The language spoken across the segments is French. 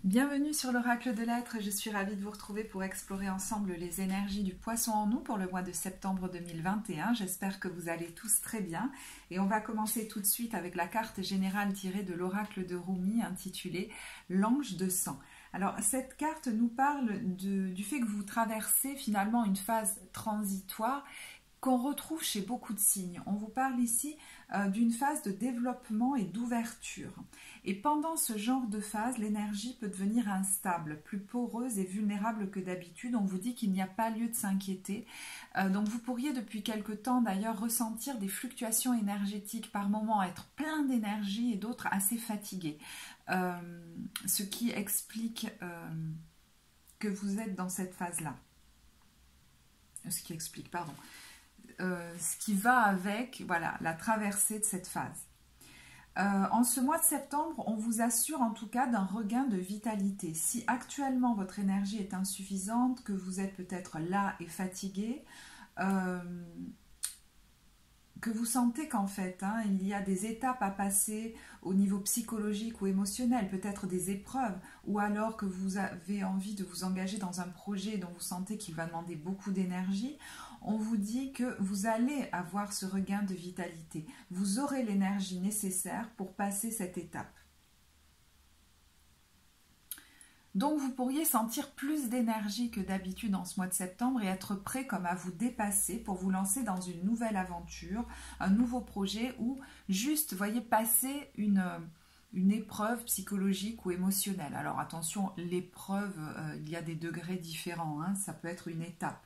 Bienvenue sur l'Oracle de l'Être, je suis ravie de vous retrouver pour explorer ensemble les énergies du Poisson en nous pour le mois de septembre 2021. J'espère que vous allez tous très bien et on va commencer tout de suite avec la carte générale tirée de l'Oracle de Rumi intitulée L'Ange de sang. Alors cette carte nous parle du fait que vous traversez finalement une phase transitoire qu'on retrouve chez beaucoup de signes. On vous parle ici d'une phase de développement et d'ouverture. Et pendant ce genre de phase, l'énergie peut devenir instable, plus poreuse et vulnérable que d'habitude. On vous dit qu'il n'y a pas lieu de s'inquiéter. Donc vous pourriez depuis quelque temps d'ailleurs ressentir des fluctuations énergétiques, par moments être plein d'énergie et d'autres assez fatigués. Ce qui explique que vous êtes dans cette phase-là. Ce qui va avec voilà, la traversée de cette phase. En ce mois de septembre, on vous assure en tout cas d'un regain de vitalité. Si actuellement votre énergie est insuffisante, que vous êtes peut-être là et fatigué, que vous sentez qu'en fait, il y a des étapes à passer au niveau psychologique ou émotionnel, peut-être des épreuves, ou alors que vous avez envie de vous engager dans un projet dont vous sentez qu'il va demander beaucoup d'énergie, on vous dit que vous allez avoir ce regain de vitalité. Vous aurez l'énergie nécessaire pour passer cette étape. Donc vous pourriez sentir plus d'énergie que d'habitude en ce mois de septembre et être prêt comme à vous dépasser pour vous lancer dans une nouvelle aventure, un nouveau projet ou juste, voyez, passer une épreuve psychologique ou émotionnelle. Alors attention, l'épreuve, il y a des degrés différents, ça peut être une étape.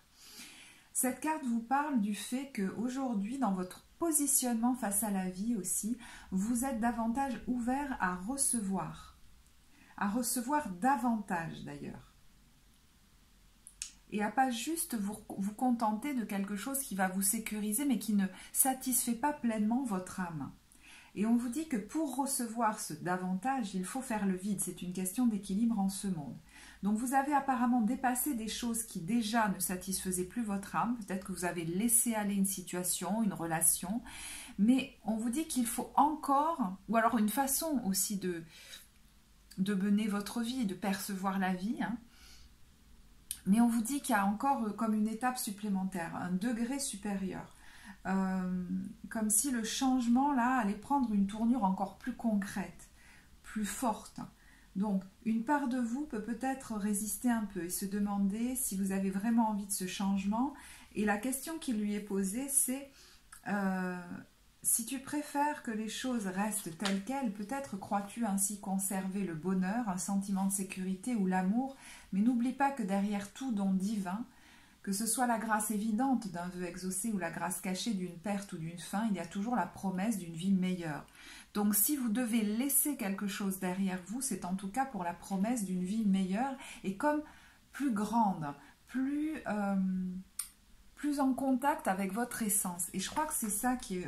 Cette carte vous parle du fait qu'aujourd'hui, dans votre positionnement face à la vie aussi, vous êtes davantage ouvert à recevoir davantage d'ailleurs. Et à pas juste vous contenter de quelque chose qui va vous sécuriser, mais qui ne satisfait pas pleinement votre âme. Et on vous dit que pour recevoir ce davantage, il faut faire le vide. C'est une question d'équilibre en ce monde. Donc vous avez apparemment dépassé des choses qui déjà ne satisfaisaient plus votre âme. Peut-être que vous avez laissé aller une situation, une relation. Mais on vous dit qu'il faut encore, ou alors une façon aussi de mener votre vie, de percevoir la vie. Mais on vous dit qu'il y a encore comme une étape supplémentaire, un degré supérieur. Comme si le changement là allait prendre une tournure encore plus concrète, plus forte. Donc, une part de vous peut peut-être résister un peu et se demander si vous avez vraiment envie de ce changement. Et la question qui lui est posée, c'est si tu préfères que les choses restent telles quelles, peut-être crois-tu ainsi conserver le bonheur, un sentiment de sécurité ou l'amour, mais n'oublie pas que derrière tout don divin, que ce soit la grâce évidente d'un vœu exaucé ou la grâce cachée d'une perte ou d'une fin, il y a toujours la promesse d'une vie meilleure. Donc si vous devez laisser quelque chose derrière vous, c'est en tout cas pour la promesse d'une vie meilleure et comme plus grande, plus en contact avec votre essence. Et je crois que c'est ça qui est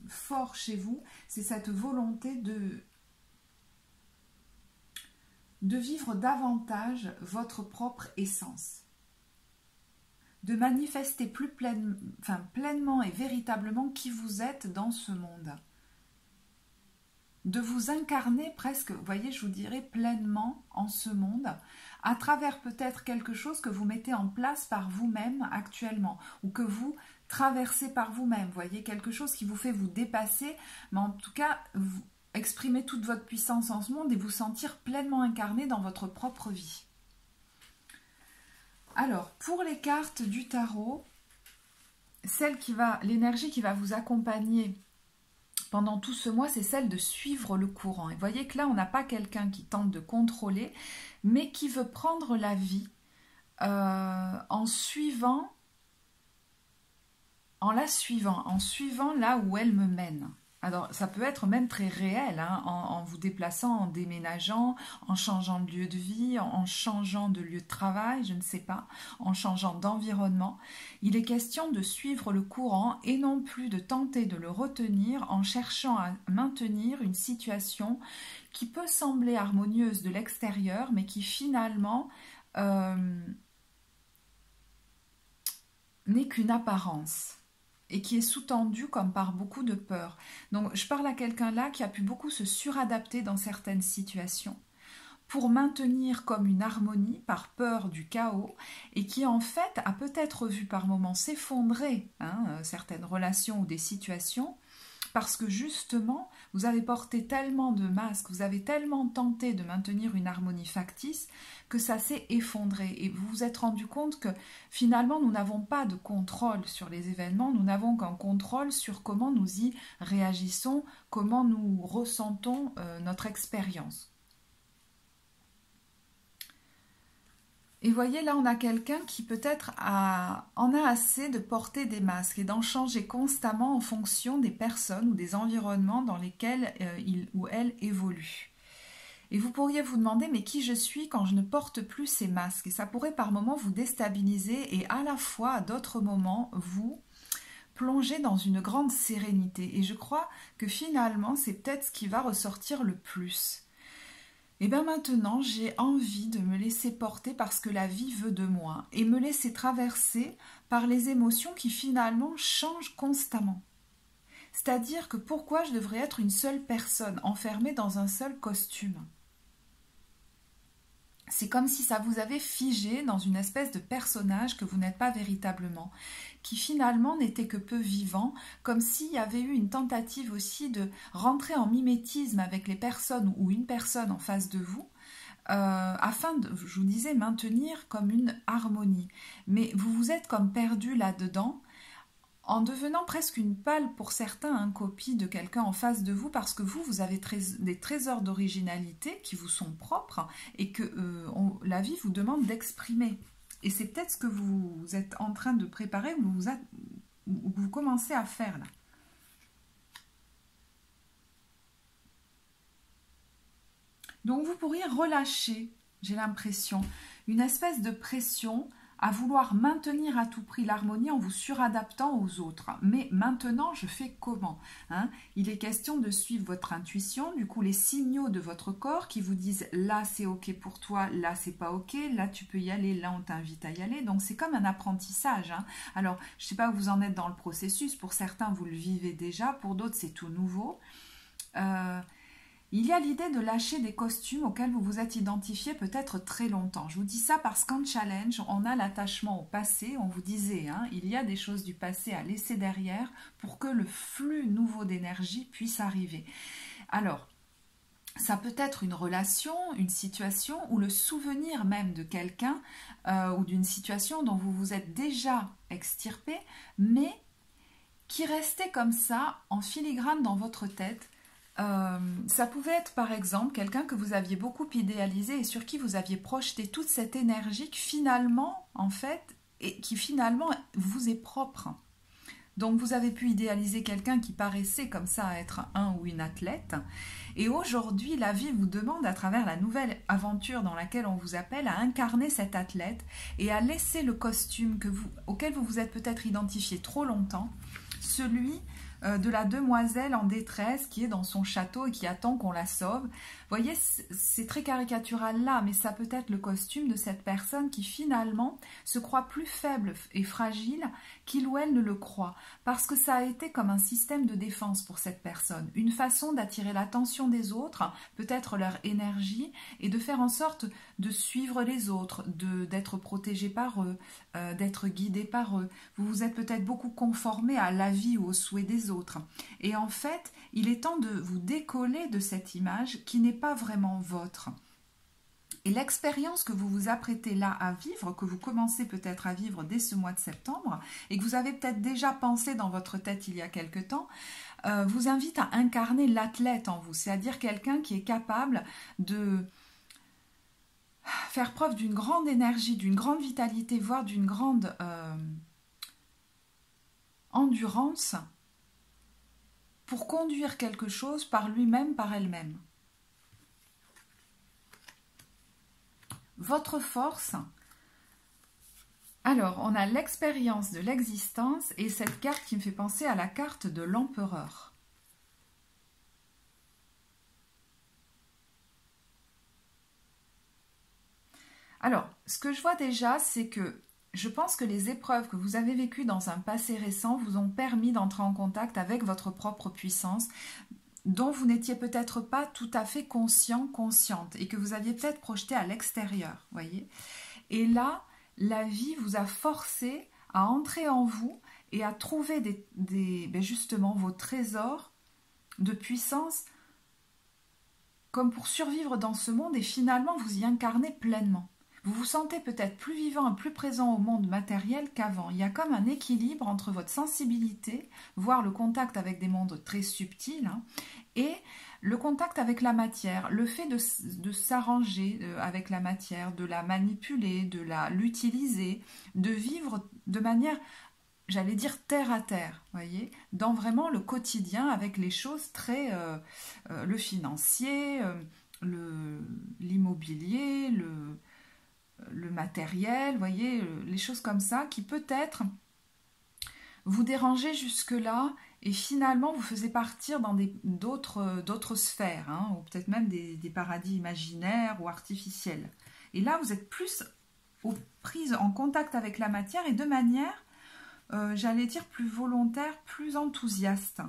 fort chez vous, c'est cette volonté de vivre davantage votre propre essence. De manifester plus pleinement et véritablement qui vous êtes dans ce monde. De vous incarner presque, vous voyez, je vous dirais pleinement en ce monde, à travers peut-être quelque chose que vous mettez en place par vous-même actuellement, ou que vous traversez par vous-même, vous voyez, quelque chose qui vous fait vous dépasser, mais en tout cas, vous exprimez toute votre puissance en ce monde et vous sentir pleinement incarné dans votre propre vie. Alors, pour les cartes du tarot, l'énergie qui va vous accompagner pendant tout ce mois, c'est celle de suivre le courant. Et vous voyez que là, on n'a pas quelqu'un qui tente de contrôler, mais qui veut prendre la vie en la suivant là où elle me mène. Alors, ça peut être même très réel, en vous déplaçant, en déménageant, en changeant de lieu de vie, en changeant de lieu de travail, je ne sais pas, en changeant d'environnement. Il est question de suivre le courant et non plus de tenter de le retenir en cherchant à maintenir une situation qui peut sembler harmonieuse de l'extérieur, mais qui finalement n'est qu'une apparence. Et qui est sous-tendu comme par beaucoup de peur. Donc je parle à quelqu'un là qui a pu beaucoup se suradapter dans certaines situations pour maintenir comme une harmonie par peur du chaos et qui en fait a peut-être vu par moments s'effondrer certaines relations ou des situations parce que justement vous avez porté tellement de masques, vous avez tellement tenté de maintenir une harmonie factice que ça s'est effondré et vous vous êtes rendu compte que finalement nous n'avons pas de contrôle sur les événements, nous n'avons qu'un contrôle sur comment nous y réagissons, comment nous ressentons notre expérience. Et voyez, là, on a quelqu'un qui peut-être en a assez de porter des masques et d'en changer constamment en fonction des personnes ou des environnements dans lesquels il ou elle évolue. Et vous pourriez vous demander, mais qui je suis quand je ne porte plus ces masques? Et ça pourrait par moments vous déstabiliser et à la fois, à d'autres moments, vous plonger dans une grande sérénité. Et je crois que finalement, c'est peut-être ce qui va ressortir le plus. Et bien maintenant, j'ai envie de me laisser porter parce que la vie veut de moi et me laisser traverser par les émotions qui finalement changent constamment. C'est-à-dire que pourquoi je devrais être une seule personne enfermée dans un seul costume? C'est comme si ça vous avait figé dans une espèce de personnage que vous n'êtes pas véritablement, qui finalement n'était que peu vivant, comme s'il y avait eu une tentative aussi de rentrer en mimétisme avec les personnes ou une personne en face de vous, afin de, je vous disais, maintenir comme une harmonie. Mais vous vous êtes comme perdu là-dedans, en devenant presque une pâle pour certains, copie de quelqu'un en face de vous, parce que vous avez des trésors d'originalité qui vous sont propres et que la vie vous demande d'exprimer. Et c'est peut-être ce que vous êtes en train de préparer ou vous commencez à faire là. Donc vous pourriez relâcher, j'ai l'impression, une espèce de pression à vouloir maintenir à tout prix l'harmonie en vous suradaptant aux autres. Mais maintenant, je fais comment? Il est question de suivre votre intuition, du coup les signaux de votre corps qui vous disent là c'est ok pour toi, là c'est pas ok, là tu peux y aller, là on t'invite à y aller. Donc c'est comme un apprentissage. Alors je sais pas où vous en êtes dans le processus, pour certains vous le vivez déjà, pour d'autres c'est tout nouveau. Il y a l'idée de lâcher des costumes auxquels vous vous êtes identifié peut-être très longtemps. Je vous dis ça parce qu'en challenge, on a l'attachement au passé. On vous disait, il y a des choses du passé à laisser derrière pour que le flux nouveau d'énergie puisse arriver. Alors, ça peut être une relation, une situation ou le souvenir même de quelqu'un ou d'une situation dont vous vous êtes déjà extirpé, mais qui restait comme ça en filigrane dans votre tête. Ça pouvait être par exemple quelqu'un que vous aviez beaucoup idéalisé et sur qui vous aviez projeté toute cette énergie qui finalement, en fait, et qui finalement vous est propre. Donc vous avez pu idéaliser quelqu'un qui paraissait comme ça être un ou une athlète. Et aujourd'hui, la vie vous demande, à travers la nouvelle aventure dans laquelle on vous appelle, à incarner cet athlète et à laisser le costume auquel vous vous êtes peut-être identifié trop longtemps, celui de la demoiselle en détresse qui est dans son château et qui attend qu'on la sauve. Vous voyez, c'est très caricatural là, mais ça peut être le costume de cette personne qui finalement se croit plus faible et fragile qu'il ou elle ne le croit, parce que ça a été comme un système de défense pour cette personne, une façon d'attirer l'attention des autres, peut-être leur énergie, et de faire en sorte de suivre les autres, d'être protégé par eux, d'être guidé par eux. Vous vous êtes peut-être beaucoup conformé à l'avis ou aux souhaits des autres. Et en fait, il est temps de vous décoller de cette image qui n'est pas vraiment vôtre. Et l'expérience que vous vous apprêtez là à vivre, que vous commencez peut-être à vivre dès ce mois de septembre, et que vous avez peut-être déjà pensé dans votre tête il y a quelque temps, vous invite à incarner l'athlète en vous, c'est-à-dire quelqu'un qui est capable de faire preuve d'une grande énergie, d'une grande vitalité, voire d'une grande endurance pour conduire quelque chose par lui-même, par elle-même. Votre force. Alors, on a l'expérience de l'existence et cette carte qui me fait penser à la carte de l'empereur. Alors, ce que je vois déjà, c'est que je pense que les épreuves que vous avez vécues dans un passé récent vous ont permis d'entrer en contact avec votre propre puissance dont vous n'étiez peut-être pas tout à fait conscient, consciente, et que vous aviez peut-être projeté à l'extérieur, voyez. Et là, la vie vous a forcé à entrer en vous et à trouver justement vos trésors de puissance comme pour survivre dans ce monde, et finalement vous y incarnez pleinement. Vous vous sentez peut-être plus vivant et plus présent au monde matériel qu'avant. Il y a comme un équilibre entre votre sensibilité, voire le contact avec des mondes très subtils, et le contact avec la matière, le fait de s'arranger avec la matière, de la manipuler, de l'utiliser, de vivre de manière, j'allais dire, terre à terre, voyez, dans vraiment le quotidien avec les choses très... le financier, l'immobilier, le matériel, voyez, les choses comme ça qui peut-être vous dérangeaient jusque-là et finalement vous faisaient partir dans d'autres sphères, ou peut-être même des paradis imaginaires ou artificiels. Et là, vous êtes plus prise en contact avec la matière et de manière, j'allais dire, plus volontaire, plus enthousiaste.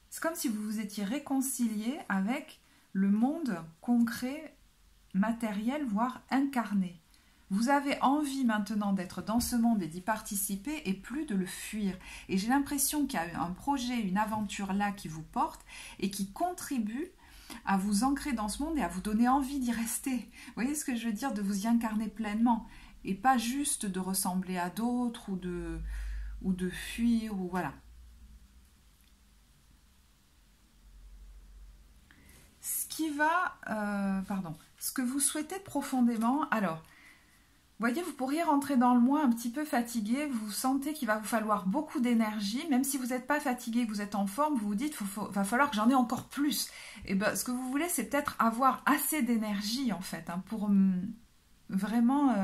C'est comme si vous vous étiez réconcilié avec le monde concret, matériel, voire incarné. Vous avez envie maintenant d'être dans ce monde et d'y participer et plus de le fuir. Et j'ai l'impression qu'il y a un projet, une aventure là qui vous porte et qui contribue à vous ancrer dans ce monde et à vous donner envie d'y rester. Vous voyez ce que je veux dire, de vous y incarner pleinement et pas juste de ressembler à d'autres ou de fuir, ou voilà. Ce que vous souhaitez profondément, alors, voyez, vous pourriez rentrer dans le mois un petit peu fatigué, vous sentez qu'il va vous falloir beaucoup d'énergie, même si vous n'êtes pas fatigué, que vous êtes en forme, vous vous dites, va falloir que j'en ai encore plus. Et ben, ce que vous voulez, c'est peut-être avoir assez d'énergie, en fait, pour vraiment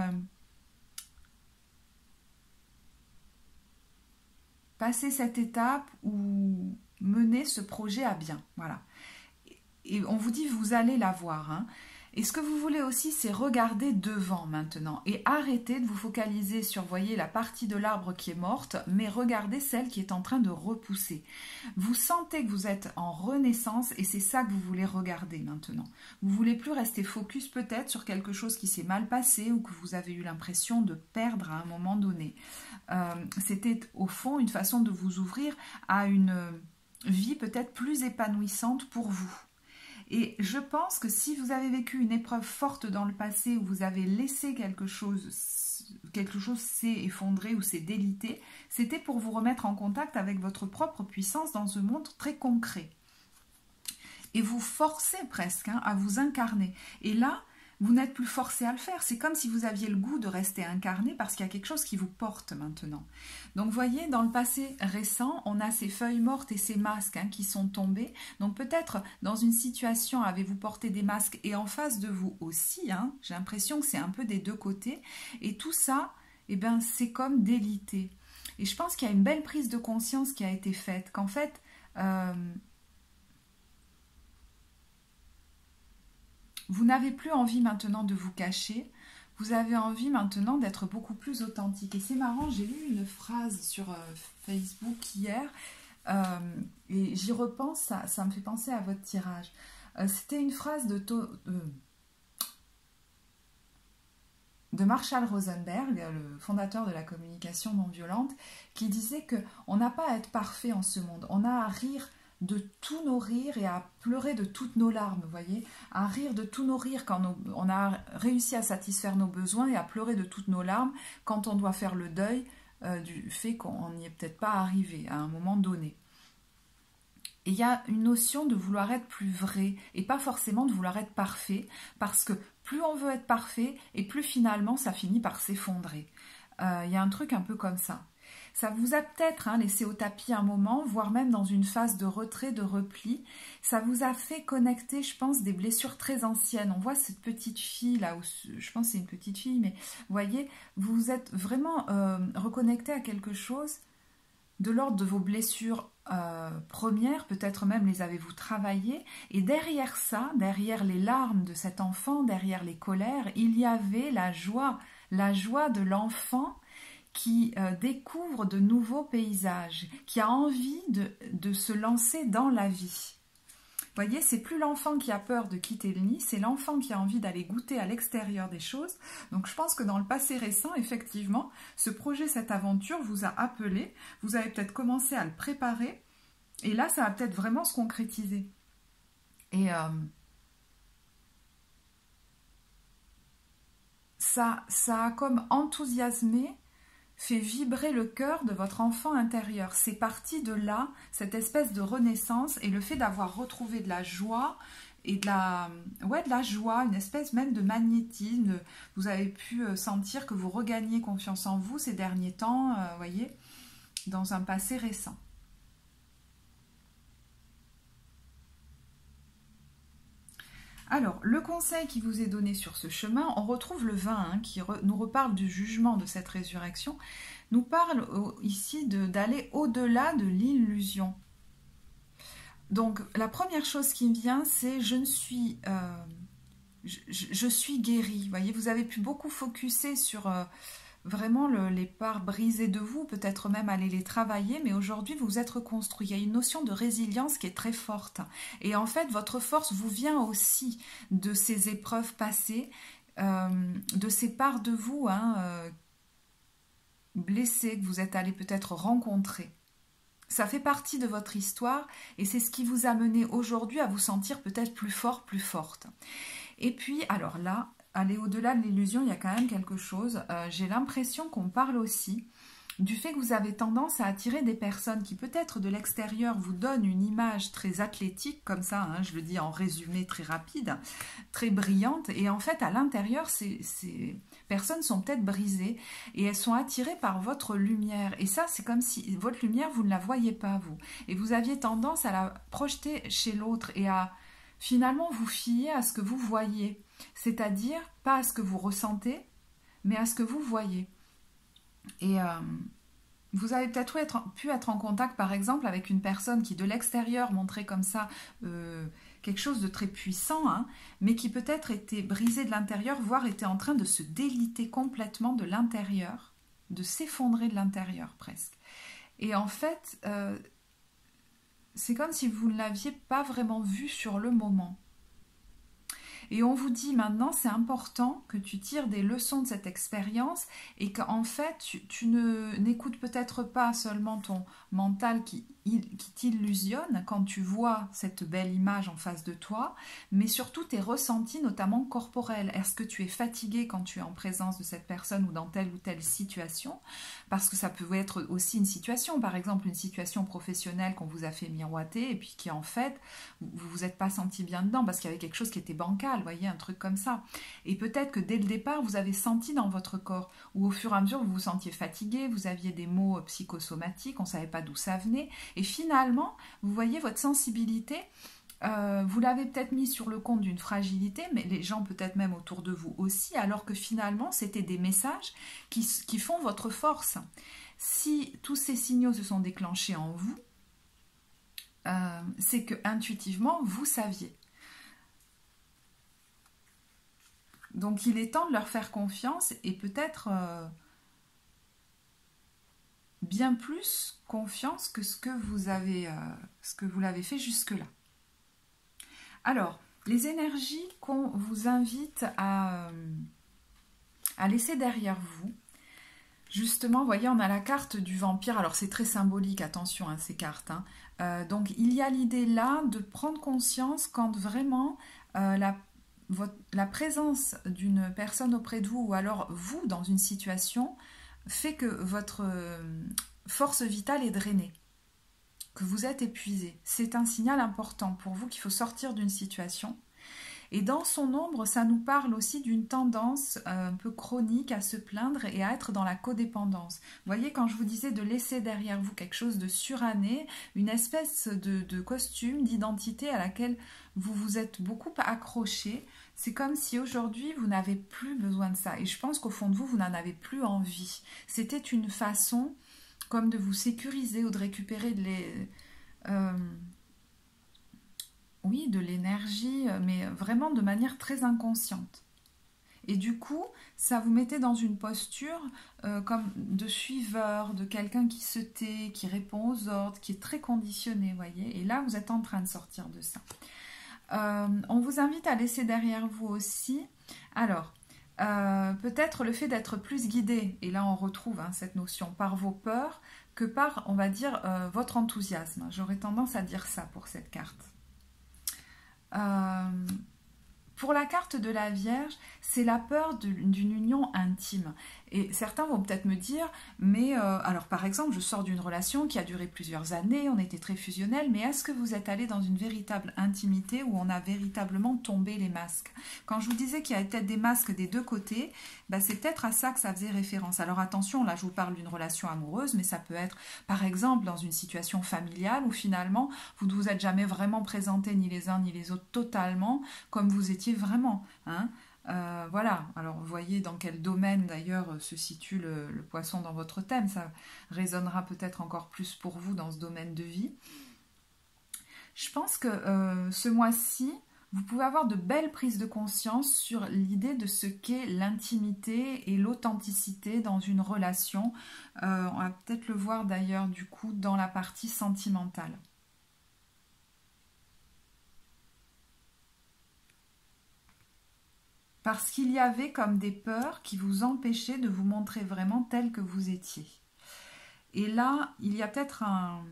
passer cette étape ou mener ce projet à bien, voilà. Et on vous dit, vous allez l'avoir. Et ce que vous voulez aussi, c'est regarder devant maintenant. Et arrêter de vous focaliser sur, voyez, la partie de l'arbre qui est morte, mais regardez celle qui est en train de repousser. Vous sentez que vous êtes en renaissance et c'est ça que vous voulez regarder maintenant. Vous ne voulez plus rester focus peut-être sur quelque chose qui s'est mal passé ou que vous avez eu l'impression de perdre à un moment donné. C'était au fond une façon de vous ouvrir à une vie peut-être plus épanouissante pour vous. Et je pense que si vous avez vécu une épreuve forte dans le passé où vous avez laissé quelque chose s'est effondré ou s'est délité, c'était pour vous remettre en contact avec votre propre puissance dans un monde très concret. Et vous forcez presque à vous incarner. Et là, vous n'êtes plus forcé à le faire. C'est comme si vous aviez le goût de rester incarné parce qu'il y a quelque chose qui vous porte maintenant. Donc, vous voyez, dans le passé récent, on a ces feuilles mortes et ces masques qui sont tombés. Donc, peut-être, dans une situation, avez-vous porté des masques et en face de vous aussi. J'ai l'impression que c'est un peu des deux côtés. Et tout ça, c'est comme délité. Et je pense qu'il y a une belle prise de conscience qui a été faite. Qu'en fait... vous n'avez plus envie maintenant de vous cacher, vous avez envie maintenant d'être beaucoup plus authentique. Et c'est marrant, j'ai lu une phrase sur Facebook hier, et j'y repense, ça me fait penser à votre tirage. C'était une phrase de Marshall Rosenberg, le fondateur de la communication non violente, qui disait qu'on n'a pas à être parfait en ce monde, on a à rire de tous nos rires et à pleurer de toutes nos larmes, vous voyez, à rire de tous nos rires quand on a réussi à satisfaire nos besoins et à pleurer de toutes nos larmes quand on doit faire le deuil du fait qu'on n'y est peut-être pas arrivé à un moment donné. Et il y a une notion de vouloir être plus vrai et pas forcément de vouloir être parfait, parce que plus on veut être parfait et plus finalement ça finit par s'effondrer. Il y a un truc un peu comme ça. Ça vous a peut-être laissé au tapis un moment, voire même dans une phase de retrait, de repli. Ça vous a fait connecter, je pense, des blessures très anciennes. On voit cette petite fille là, où, je pense que c'est une petite fille, mais vous voyez, vous êtes vraiment reconnecté à quelque chose de l'ordre de vos blessures premières, peut-être même les avez-vous travaillées. Et derrière ça, derrière les larmes de cet enfant, derrière les colères, il y avait la joie de l'enfant qui découvre de nouveaux paysages, qui a envie de se lancer dans la vie. voyez, c'est plus l'enfant qui a peur de quitter le nid, c'est l'enfant qui a envie d'aller goûter à l'extérieur des choses. Donc je pense que dans le passé récent, effectivement, ce projet, cette aventure vous a appelé, vous avez peut-être commencé à le préparer, et là, ça va peut-être vraiment se concrétiser. Et ça a comme enthousiasmé, fait vibrer le cœur de votre enfant intérieur. C'est parti de là, cette espèce de renaissance et le fait d'avoir retrouvé de la joie et de la joie, une espèce même de magnétisme. Vous avez pu sentir que vous regagnez confiance en vous ces derniers temps, voyez, dans un passé récent. Alors, le conseil qui vous est donné sur ce chemin, on retrouve le 20 qui nous reparle du jugement de cette résurrection, nous parle ici d'aller au-delà de l'illusion. Donc, la première chose qui me vient, c'est je suis guérie. Vous voyez, vous avez pu beaucoup focuser sur vraiment les parts brisées de vous, peut-être même aller les travailler, mais aujourd'hui vous vous êtes reconstruit. Il y a une notion de résilience qui est très forte. Et en fait, votre force vous vient aussi de ces épreuves passées, de ces parts de vous blessées que vous êtes allé peut-être rencontrer. Ça fait partie de votre histoire et c'est ce qui vous a mené aujourd'hui à vous sentir peut-être plus fort, plus forte. Et puis, alors là, aller au-delà de l'illusion, il y a quand même quelque chose. J'ai l'impression qu'on parle aussi du fait que vous avez tendance à attirer des personnes qui peut-être de l'extérieur vous donnent une image très athlétique, comme ça, je le dis en résumé très rapide, très brillante, et en fait à l'intérieur, ces personnes sont peut-être brisées et elles sont attirées par votre lumière. Et ça, c'est comme si votre lumière, vous ne la voyez pas, vous. Et vous aviez tendance à la projeter chez l'autre et à finalement vous fier à ce que vous voyez. C'est-à-dire, pas à ce que vous ressentez, mais à ce que vous voyez. Et vous avez peut-être pu être en contact, par exemple, avec une personne qui, de l'extérieur, montrait comme ça quelque chose de très puissant, mais qui peut-être était brisée de l'intérieur, voire était en train de se déliter complètement de l'intérieur, de s'effondrer de l'intérieur, presque. Et en fait, c'est comme si vous ne l'aviez pas vraiment vu sur le moment. Et on vous dit maintenant, c'est important que tu tires des leçons de cette expérience et qu'en fait, tu n'écoutes peut-être pas seulement ton mental qui t'illusionne quand tu vois cette belle image en face de toi, mais surtout tes ressentis, notamment corporels. Est-ce que tu es fatigué quand tu es en présence de cette personne ou dans telle ou telle situation? Parce que ça peut être aussi une situation, par exemple une situation professionnelle qu'on vous a fait miroiter et puis qui en fait, vous vous êtes pas senti bien dedans parce qu'il y avait quelque chose qui était bancal, vous voyez, un truc comme ça. Et peut-être que dès le départ, vous avez senti dans votre corps, ou au fur et à mesure, vous vous sentiez fatigué, vous aviez des maux psychosomatiques, on ne savait pas d'où ça venait. Et finalement, vous voyez votre sensibilité, vous l'avez peut-être mis sur le compte d'une fragilité, mais les gens peut-être même autour de vous aussi, alors que finalement, c'était des messages qui font votre force. Si tous ces signaux se sont déclenchés en vous, c'est que intuitivement, vous saviez. Donc, il est temps de leur faire confiance et peut-être bien plus confiance que ce que vous l'avez fait jusque-là. Alors, les énergies qu'on vous invite à laisser derrière vous. Justement, vous voyez, on a la carte du vampire. Alors, c'est très symbolique, attention, ces cartes. Donc, il y a l'idée là de prendre conscience quand vraiment la présence d'une personne auprès de vous ou alors vous dans une situation fait que votre force vitale est drainée, que vous êtes épuisé. C'est un signal important pour vous qu'il faut sortir d'une situation. Et dans son ombre, ça nous parle aussi d'une tendance un peu chronique à se plaindre et à être dans la codépendance. Vous voyez, quand je vous disais de laisser derrière vous quelque chose de suranné, une espèce de costume, d'identité à laquelle vous vous êtes beaucoup accroché, c'est comme si aujourd'hui vous n'avez plus besoin de ça. Et je pense qu'au fond de vous, vous n'en avez plus envie. C'était une façon comme de vous sécuriser ou de récupérer de l'énergie, mais vraiment de manière très inconsciente. Et du coup, ça vous mettait dans une posture comme de suiveur, de quelqu'un qui se tait, qui répond aux ordres, qui est très conditionné, voyez. Et là, vous êtes en train de sortir de ça. On vous invite à laisser derrière vous aussi. Alors, peut-être le fait d'être plus guidé, et là on retrouve cette notion, par vos peurs, que par, on va dire, votre enthousiasme. J'aurais tendance à dire ça pour cette carte. Pour la carte de la Vierge, c'est la peur d'une union intime. Et certains vont peut-être me dire, mais alors par exemple, je sors d'une relation qui a duré plusieurs années, on était très fusionnels, mais est-ce que vous êtes allé dans une véritable intimité où on a véritablement tombé les masques? Quand je vous disais qu'il y avait peut-être des masques des deux côtés, ben c'est peut-être à ça que ça faisait référence. Alors attention, là je vous parle d'une relation amoureuse, mais ça peut être par exemple dans une situation familiale où finalement vous ne vous êtes jamais vraiment présentés ni les uns ni les autres totalement comme vous étiez vraiment. Voilà, alors vous voyez dans quel domaine d'ailleurs se situe le poisson dans votre thème, ça résonnera peut-être encore plus pour vous dans ce domaine de vie. Je pense que ce mois-ci, vous pouvez avoir de belles prises de conscience sur l'idée de ce qu'est l'intimité et l'authenticité dans une relation. On va peut-être le voir d'ailleurs du coup dans la partie sentimentale. Parce qu'il y avait comme des peurs qui vous empêchaient de vous montrer vraiment tel que vous étiez. Et là, il y a peut-être un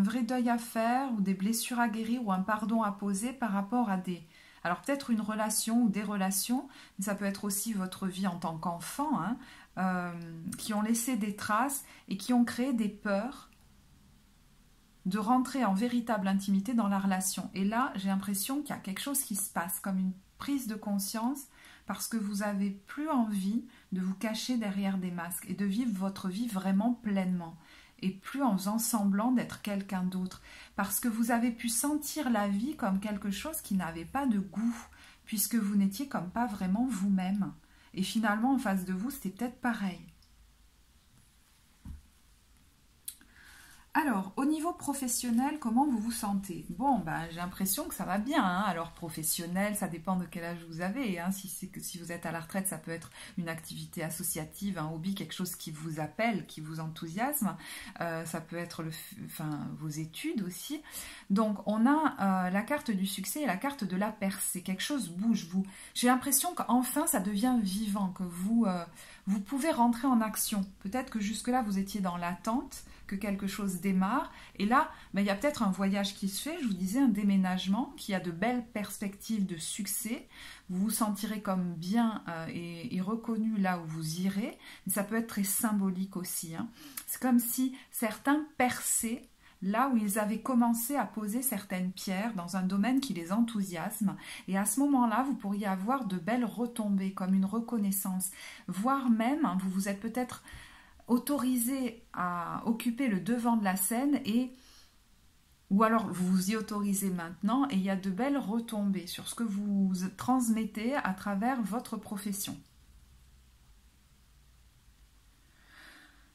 vrai deuil à faire, ou des blessures à guérir, ou un pardon à poser par rapport à des... Alors peut-être une relation ou des relations, mais ça peut être aussi votre vie en tant qu'enfant, qui ont laissé des traces et qui ont créé des peurs de rentrer en véritable intimité dans la relation. Et là, j'ai l'impression qu'il y a quelque chose qui se passe, comme une prise de conscience, parce que vous n'avez plus envie de vous cacher derrière des masques et de vivre votre vie vraiment pleinement, et plus en faisant semblant d'être quelqu'un d'autre, parce que vous avez pu sentir la vie comme quelque chose qui n'avait pas de goût, puisque vous n'étiez comme pas vraiment vous-même. Et finalement, en face de vous, c'était peut-être pareil. Alors, au niveau professionnel, comment vous vous sentez? Bon, j'ai l'impression que ça va bien. Alors, professionnel, ça dépend de quel âge vous avez. Si vous êtes à la retraite, ça peut être une activité associative, un hobby, quelque chose qui vous appelle, qui vous enthousiasme. Ça peut être vos études aussi. Donc, on a la carte du succès et la carte de la percée. Quelque chose bouge. J'ai l'impression qu'enfin, ça devient vivant, que vous pouvez rentrer en action. Peut-être que jusque-là, vous étiez dans l'attente, que quelque chose démarre. Et là, il y a peut-être un voyage qui se fait, je vous disais, un déménagement, qui a de belles perspectives de succès. Vous vous sentirez comme bien et reconnu là où vous irez. Mais ça peut être très symbolique aussi. C'est comme si certains perçaient là où ils avaient commencé à poser certaines pierres dans un domaine qui les enthousiasme. Et à ce moment-là, vous pourriez avoir de belles retombées, comme une reconnaissance. Voire même, vous vous êtes peut-être autorisé à occuper le devant de la scène, ou alors vous vous y autorisez maintenant, et il y a de belles retombées sur ce que vous transmettez à travers votre profession.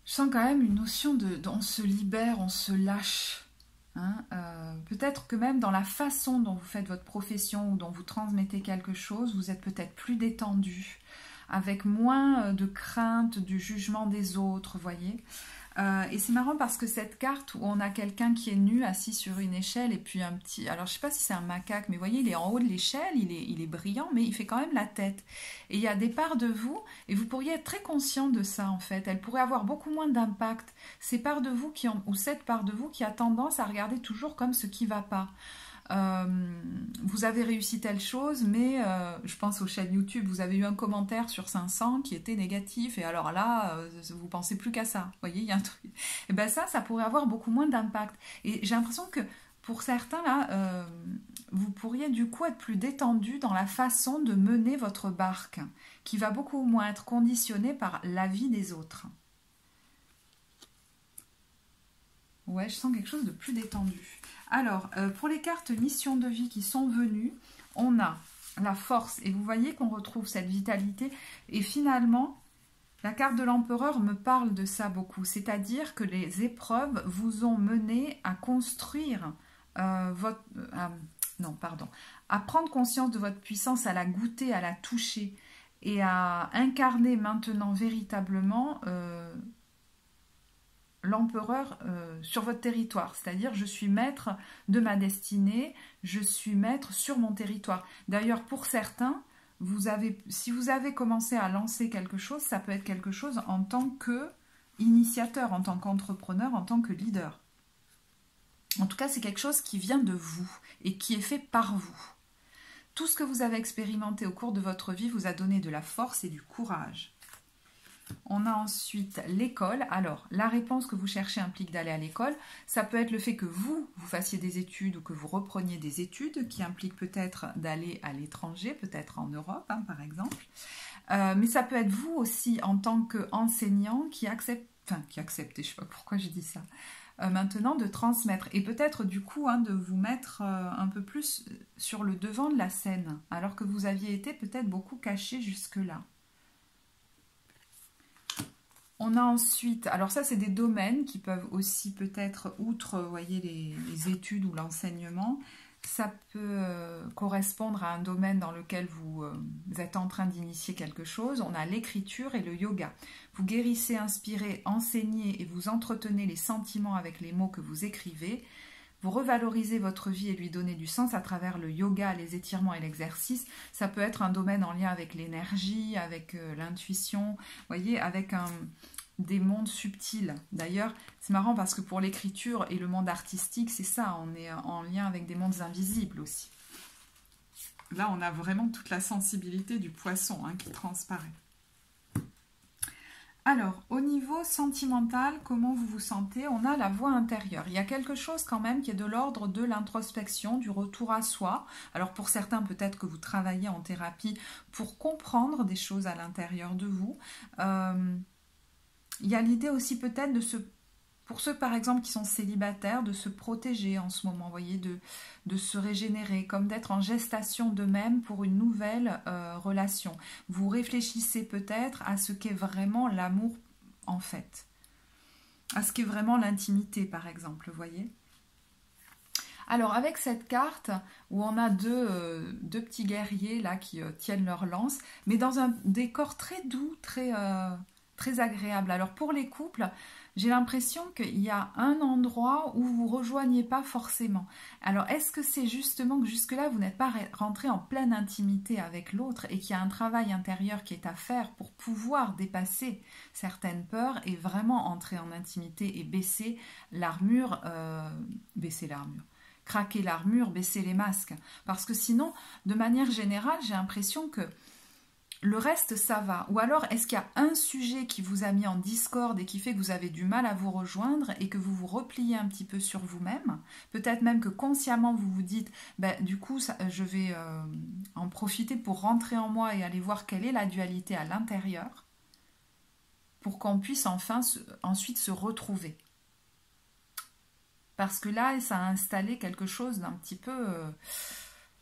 Je sens quand même une notion on se libère, on se lâche. Peut-être que même dans la façon dont vous faites votre profession ou dont vous transmettez quelque chose, vous êtes peut-être plus détendu, avec moins de crainte du jugement des autres, voyez. Et c'est marrant parce que cette carte où on a quelqu'un qui est nu, assis sur une échelle, et puis un petit... Alors je ne sais pas si c'est un macaque, mais vous voyez, il est en haut de l'échelle, il est brillant, mais il fait quand même la tête. Et il y a des parts de vous, et vous pourriez être très conscient de ça en fait. Elle pourrait avoir beaucoup moins d'impact. Ces parts de vous ou cette part de vous qui a tendance à regarder toujours comme ce qui ne va pas. Vous avez réussi telle chose, mais je pense aux chaînes YouTube, vous avez eu un commentaire sur 500 qui était négatif, et alors là, vous pensez plus qu'à ça. Vous voyez, il y a un truc. Et bien ça pourrait avoir beaucoup moins d'impact. Et j'ai l'impression que pour certains, là, vous pourriez du coup être plus détendu dans la façon de mener votre barque, qui va beaucoup moins être conditionnée par l'avis des autres. Ouais, je sens quelque chose de plus détendu. Alors, pour les cartes mission de vie qui sont venues, on a la force. Et vous voyez qu'on retrouve cette vitalité. Et finalement, la carte de l'empereur me parle de ça beaucoup. C'est-à-dire que les épreuves vous ont mené à construire à prendre conscience de votre puissance, à la goûter, à la toucher et à incarner maintenant véritablement l'empereur sur votre territoire, c'est-à-dire je suis maître de ma destinée, je suis maître sur mon territoire. D'ailleurs, pour certains, si vous avez commencé à lancer quelque chose, ça peut être quelque chose en tant qu'initiateur, en tant qu'entrepreneur, en tant que leader. En tout cas, c'est quelque chose qui vient de vous et qui est fait par vous. Tout ce que vous avez expérimenté au cours de votre vie vous a donné de la force et du courage. On a ensuite l'école. Alors, la réponse que vous cherchez implique d'aller à l'école. Ça peut être le fait que vous fassiez des études ou que vous repreniez des études, qui implique peut-être d'aller à l'étranger, peut-être en Europe, hein, par exemple. Mais ça peut être vous aussi, en tant qu'enseignant, qui acceptez, je ne sais pas pourquoi j'ai dit ça, maintenant de transmettre. Et peut-être du coup, hein, de vous mettre un peu plus sur le devant de la scène, alors que vous aviez été peut-être beaucoup caché jusque-là. On a ensuite, alors ça c'est des domaines qui peuvent aussi peut-être, outre, vous voyez, les études ou l'enseignement, ça peut correspondre à un domaine dans lequel vous êtes en train d'initier quelque chose. On a l'écriture et le yoga. Vous guérissez, inspirez, enseignez et vous entretenez les sentiments avec les mots que vous écrivez. Vous revalorisez votre vie et lui donnez du sens à travers le yoga, les étirements et l'exercice. Ça peut être un domaine en lien avec l'énergie, avec l'intuition, vous voyez, avec des mondes subtils. D'ailleurs, c'est marrant parce que pour l'écriture et le monde artistique, c'est ça, on est en lien avec des mondes invisibles aussi. Là, on a vraiment toute la sensibilité du poisson qui transparaît. Alors, au niveau sentimental, comment vous vous sentez? On a la voix intérieure. Il y a quelque chose quand même qui est de l'ordre de l'introspection, du retour à soi. Alors pour certains, peut-être que vous travaillez en thérapie pour comprendre des choses à l'intérieur de vous. Il y a l'idée aussi peut-être pour ceux par exemple qui sont célibataires, de se protéger en ce moment, vous voyez, de se régénérer, comme d'être en gestation d'eux-mêmes pour une nouvelle relation. Vous réfléchissez peut-être à ce qu'est vraiment l'amour en fait, à ce qu'est vraiment l'intimité par exemple, vous voyez. Alors avec cette carte où on a deux petits guerriers là qui tiennent leur lance, mais dans un décor très doux, très agréable. Alors pour les couples, j'ai l'impression qu'il y a un endroit où vous ne rejoignez pas forcément. Alors est-ce que c'est justement que jusque-là vous n'êtes pas rentré en pleine intimité avec l'autre et qu'il y a un travail intérieur qui est à faire pour pouvoir dépasser certaines peurs et vraiment entrer en intimité et baisser l'armure, craquer l'armure, baisser les masques. Parce que sinon, de manière générale, j'ai l'impression que le reste, ça va. Ou alors, est-ce qu'il y a un sujet qui vous a mis en discorde et qui fait que vous avez du mal à vous rejoindre et que vous vous repliez un petit peu sur vous-même? Peut-être même que consciemment, vous vous dites, du coup, je vais en profiter pour rentrer en moi et aller voir quelle est la dualité à l'intérieur pour qu'on puisse ensuite se retrouver. Parce que là, ça a installé quelque chose d'un petit peu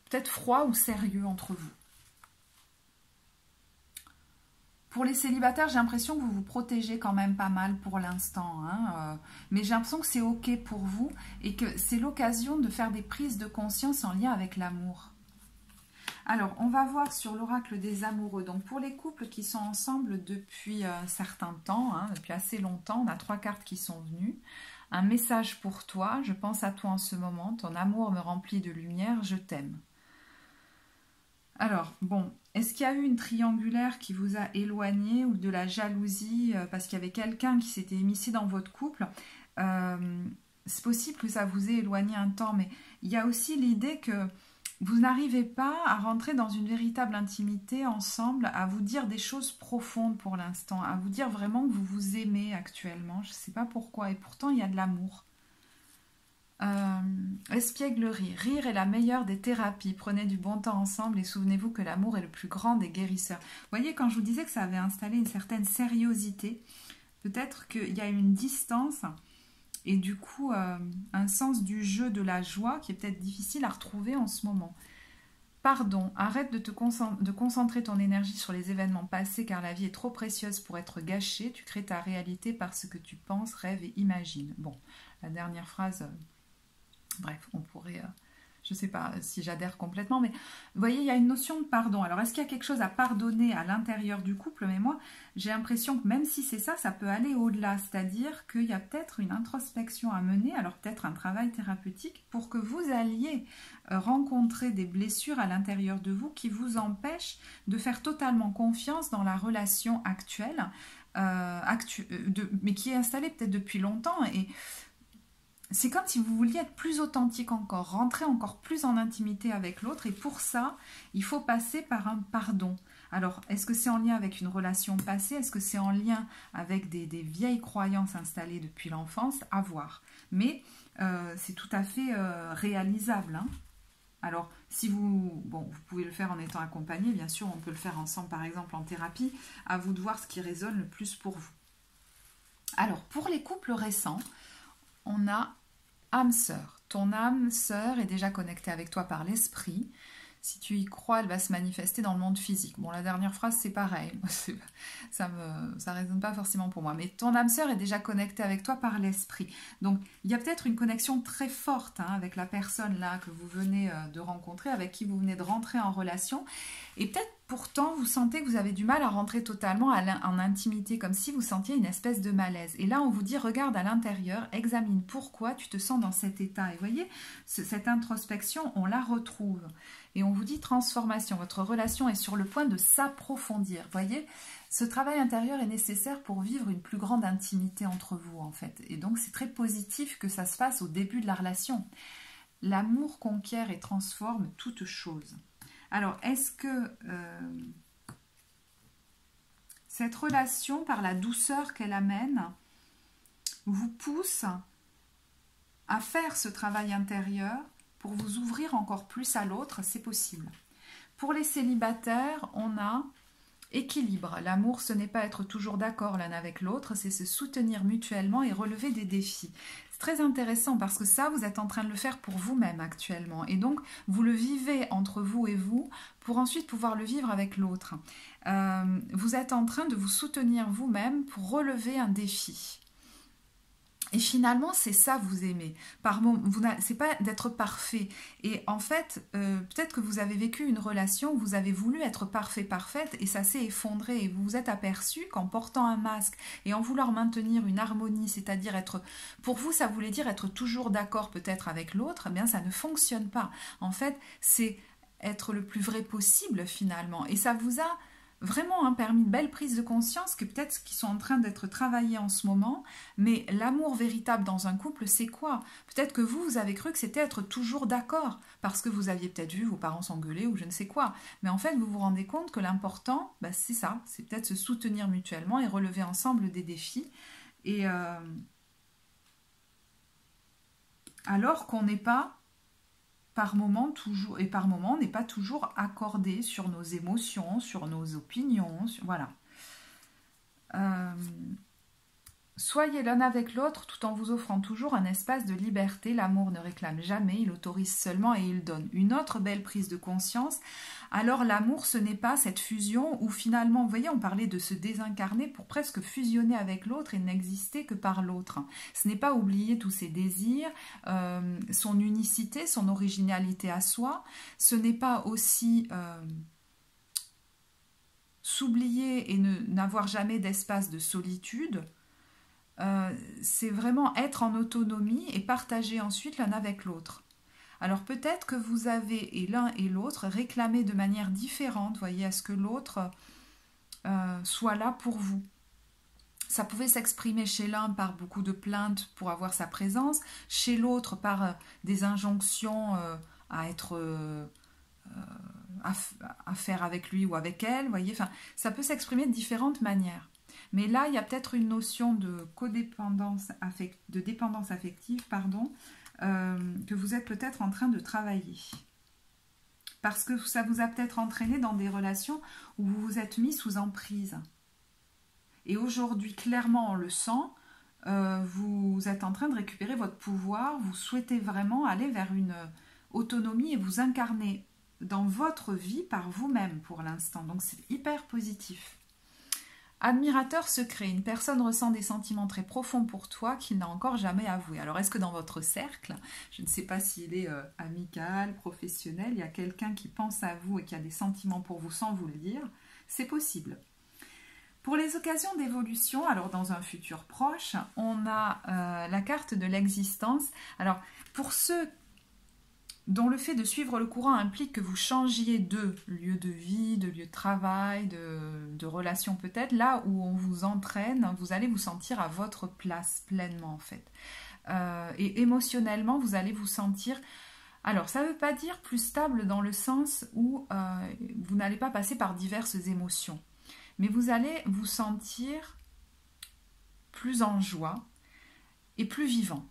peut-être froid ou sérieux entre vous. Pour les célibataires, j'ai l'impression que vous vous protégez quand même pas mal pour l'instant. Mais j'ai l'impression que c'est OK pour vous et que c'est l'occasion de faire des prises de conscience en lien avec l'amour. Alors, on va voir sur l'oracle des amoureux. Donc, pour les couples qui sont ensemble depuis un certain temps, depuis assez longtemps, on a 3 cartes qui sont venues. Un message pour toi, je pense à toi en ce moment, ton amour me remplit de lumière, je t'aime. Alors, bon, est-ce qu'il y a eu une triangulaire qui vous a éloigné ou de la jalousie parce qu'il y avait quelqu'un qui s'était immiscé dans votre couple? C'est possible que ça vous ait éloigné un temps, mais il y a aussi l'idée que vous n'arrivez pas à rentrer dans une véritable intimité ensemble, à vous dire des choses profondes pour l'instant, à vous dire vraiment que vous vous aimez actuellement. Je ne sais pas pourquoi, et pourtant il y a de l'amour. Espièglerie. Rire est la meilleure des thérapies. Prenez du bon temps ensemble et souvenez-vous que l'amour est le plus grand des guérisseurs. Vous voyez, quand je vous disais que ça avait installé une certaine sériosité, peut-être qu'il y a une distance et du coup un sens du jeu, de la joie qui est peut-être difficile à retrouver en ce moment. Pardon, arrête de concentrer ton énergie sur les événements passés car la vie est trop précieuse pour être gâchée. Tu crées ta réalité par ce que tu penses, rêves et imagines. Bon, la dernière phrase... Bref, on pourrait... Je ne sais pas si j'adhère complètement, mais vous voyez, il y a une notion de pardon. Alors, est-ce qu'il y a quelque chose à pardonner à l'intérieur du couple? Mais moi, j'ai l'impression que même si c'est ça, ça peut aller au-delà. C'est-à-dire qu'il y a peut-être une introspection à mener, alors peut-être un travail thérapeutique, pour que vous alliez rencontrer des blessures à l'intérieur de vous qui vous empêchent de faire totalement confiance dans la relation actuelle, mais qui est installée peut-être depuis longtemps. Et c'est comme si vous vouliez être plus authentique encore, rentrer encore plus en intimité avec l'autre, et pour ça, il faut passer par un pardon. Alors, est-ce que c'est en lien avec une relation passée? Est-ce que c'est en lien avec des vieilles croyances installées depuis l'enfance? À voir. Mais c'est tout à fait réalisable, hein. Alors, si vous pouvez le faire en étant accompagné, bien sûr, on peut le faire ensemble, par exemple, en thérapie. À vous de voir ce qui résonne le plus pour vous. Alors, pour les couples récents, on a âme sœur. Ton âme sœur est déjà connectée avec toi par l'esprit. Si tu y crois, elle va se manifester dans le monde physique. Bon, la dernière phrase, c'est pareil. Ça résonne pas forcément pour moi. Mais ton âme sœur est déjà connectée avec toi par l'esprit. Donc, il y a peut-être une connexion très forte avec la personne là que vous venez de rencontrer, avec qui vous venez de rentrer en relation. Et peut-être pourtant, vous sentez que vous avez du mal à rentrer totalement en intimité, comme si vous sentiez une espèce de malaise. Et là, on vous dit, regarde à l'intérieur, examine pourquoi tu te sens dans cet état. Et vous voyez, cette introspection, on la retrouve. Et on vous dit transformation. Votre relation est sur le point de s'approfondir. Vous voyez, ce travail intérieur est nécessaire pour vivre une plus grande intimité entre vous, en fait. Et donc, c'est très positif que ça se fasse au début de la relation. L'amour conquiert et transforme toute chose. Alors, est-ce que cette relation, par la douceur qu'elle amène, vous pousse à faire ce travail intérieur pour vous ouvrir encore plus à l'autre? C'est possible. Pour les célibataires, on a équilibre. L'amour, ce n'est pas être toujours d'accord l'un avec l'autre, c'est se soutenir mutuellement et relever des défis. C'est très intéressant parce que ça, vous êtes en train de le faire pour vous-même actuellement. Et donc, vous le vivez entre vous et vous pour ensuite pouvoir le vivre avec l'autre. Vous êtes en train de vous soutenir vous-même pour relever un défi. Et finalement, c'est ça vous aimez. C'est pas d'être parfait. Et en fait, peut-être que vous avez vécu une relation où vous avez voulu être parfait, parfaite, et ça s'est effondré. Et vous vous êtes aperçu qu'en portant un masque et en vouloir maintenir une harmonie, c'est-à-dire être, pour vous, ça voulait dire être toujours d'accord peut-être avec l'autre, eh bien ça ne fonctionne pas. En fait, c'est être le plus vrai possible finalement. Et ça vous a vraiment permis de belles prises de conscience que peut-être qui sont en train d'être travaillées en ce moment, mais l'amour véritable dans un couple, c'est quoi? Peut-être que vous avez cru que c'était être toujours d'accord, parce que vous aviez peut-être vu vos parents s'engueuler ou je ne sais quoi, mais en fait vous vous rendez compte que l'important, c'est ça, c'est peut-être se soutenir mutuellement et relever ensemble des défis, et alors qu'on n'est pas par moment on n'est pas toujours accordé sur nos émotions, sur nos opinions, voilà. Soyez l'un avec l'autre tout en vous offrant toujours un espace de liberté. L'amour ne réclame jamais, il autorise seulement et il donne. Une autre belle prise de conscience. Alors l'amour, ce n'est pas cette fusion où finalement, vous voyez, on parlait de se désincarner pour presque fusionner avec l'autre et n'exister que par l'autre. Ce n'est pas oublier tous ses désirs, son unicité, son originalité à soi. Ce n'est pas aussi s'oublier et n'avoir jamais d'espace de solitude. C'est vraiment être en autonomie et partager ensuite l'un avec l'autre. Alors peut-être que vous avez, et l'un et l'autre, réclamé de manière différente, voyez, à ce que l'autre soit là pour vous. Ça pouvait s'exprimer chez l'un par beaucoup de plaintes pour avoir sa présence, chez l'autre par des injonctions à être... à faire avec lui ou avec elle, voyez, enfin, ça peut s'exprimer de différentes manières. Mais là, il y a peut-être une notion de codépendance de dépendance affective, que vous êtes peut-être en train de travailler. Parce que ça vous a peut-être entraîné dans des relations où vous vous êtes mis sous emprise. Et aujourd'hui, clairement, on le sent, vous êtes en train de récupérer votre pouvoir, vous souhaitez vraiment aller vers une autonomie et vous incarner dans votre vie par vous-même pour l'instant. Donc c'est hyper positif. Admirateur secret, une personne ressent des sentiments très profonds pour toi qu'il n'a encore jamais avoués. Alors, est-ce que dans votre cercle, je ne sais pas s'il est amical, professionnel, il y a quelqu'un qui pense à vous et qui a des sentiments pour vous sans vous le dire? C'est possible. Pour les occasions d'évolution, alors dans un futur proche, on a la carte de l'existence. Alors, pour ceux dont le fait de suivre le courant implique que vous changiez de lieu de vie, de lieu de travail, de relation peut-être, là où on vous entraîne, vous allez vous sentir à votre place pleinement en fait. Et émotionnellement, vous allez vous sentir... Alors, ça ne veut pas dire plus stable dans le sens où vous n'allez pas passer par diverses émotions, mais vous allez vous sentir plus en joie et plus vivant.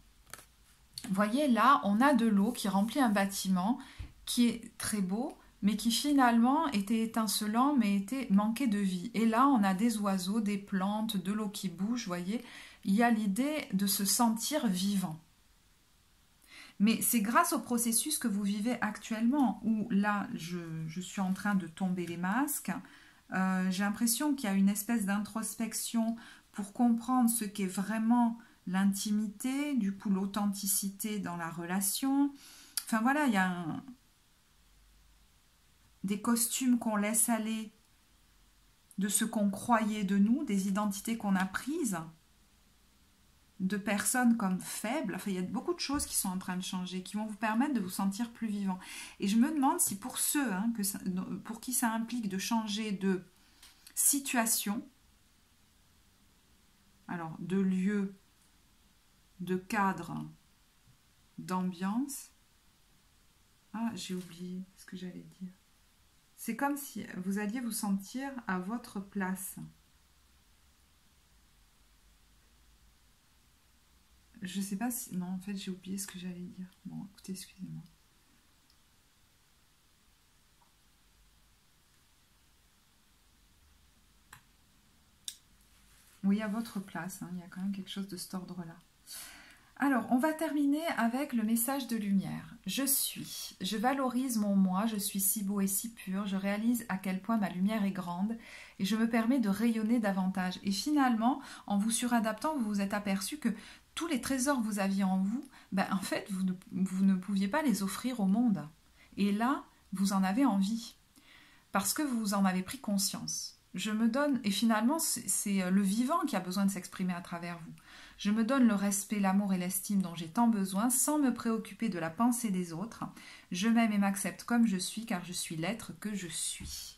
Vous voyez, là, on a de l'eau qui remplit un bâtiment qui est très beau, mais qui finalement était étincelant, mais était manqué de vie. Et là, on a des oiseaux, des plantes, de l'eau qui bouge, vous voyez. Il y a l'idée de se sentir vivant. Mais c'est grâce au processus que vous vivez actuellement, où là, je suis en train de tomber les masques. J'ai l'impression qu'il y a une espèce d'introspection pour comprendre ce qu'est vraiment l'intimité, du coup l'authenticité dans la relation. Enfin voilà, il y a des costumes qu'on laisse aller de ce qu'on croyait de nous, des identités qu'on a prises, de personnes comme faibles. Enfin, il y a beaucoup de choses qui sont en train de changer, qui vont vous permettre de vous sentir plus vivant. Et je me demande si pour ceux pour qui ça implique de changer de situation, alors de lieu, de cadre, d'ambiance. Ah, j'ai oublié ce que j'allais dire. C'est comme si vous alliez vous sentir à votre place. Je sais pas si... Non, en fait, j'ai oublié ce que j'allais dire. Bon, écoutez, excusez-moi. Oui, à votre place. Hein, il y a quand même quelque chose de cet ordre-là. Alors, on va terminer avec le message de lumière. Je suis, je valorise mon moi, je suis si beau et si pur, je réalise à quel point ma lumière est grande et je me permets de rayonner davantage. Et finalement, en vous suradaptant, vous vous êtes aperçu que tous les trésors que vous aviez en vous, en fait, vous ne pouviez pas les offrir au monde. Et là, vous en avez envie parce que vous en avez pris conscience. Je me donne, et finalement, c'est le vivant qui a besoin de s'exprimer à travers vous. Je me donne le respect, l'amour et l'estime dont j'ai tant besoin sans me préoccuper de la pensée des autres. Je m'aime et m'accepte comme je suis car je suis l'être que je suis.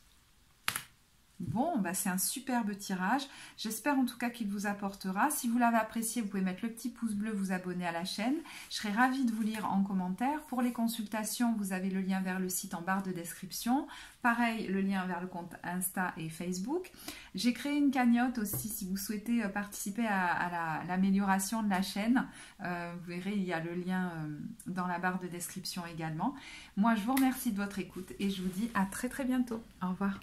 Bon, c'est un superbe tirage. J'espère en tout cas qu'il vous apportera. Si vous l'avez apprécié, vous pouvez mettre le petit pouce bleu, vous abonner à la chaîne. Je serai ravie de vous lire en commentaire. Pour les consultations, vous avez le lien vers le site en barre de description. Pareil, le lien vers le compte Insta et Facebook. J'ai créé une cagnotte aussi si vous souhaitez participer à l'amélioration de la chaîne. Vous verrez, il y a le lien dans la barre de description également. Moi, je vous remercie de votre écoute et je vous dis à très très bientôt. Au revoir.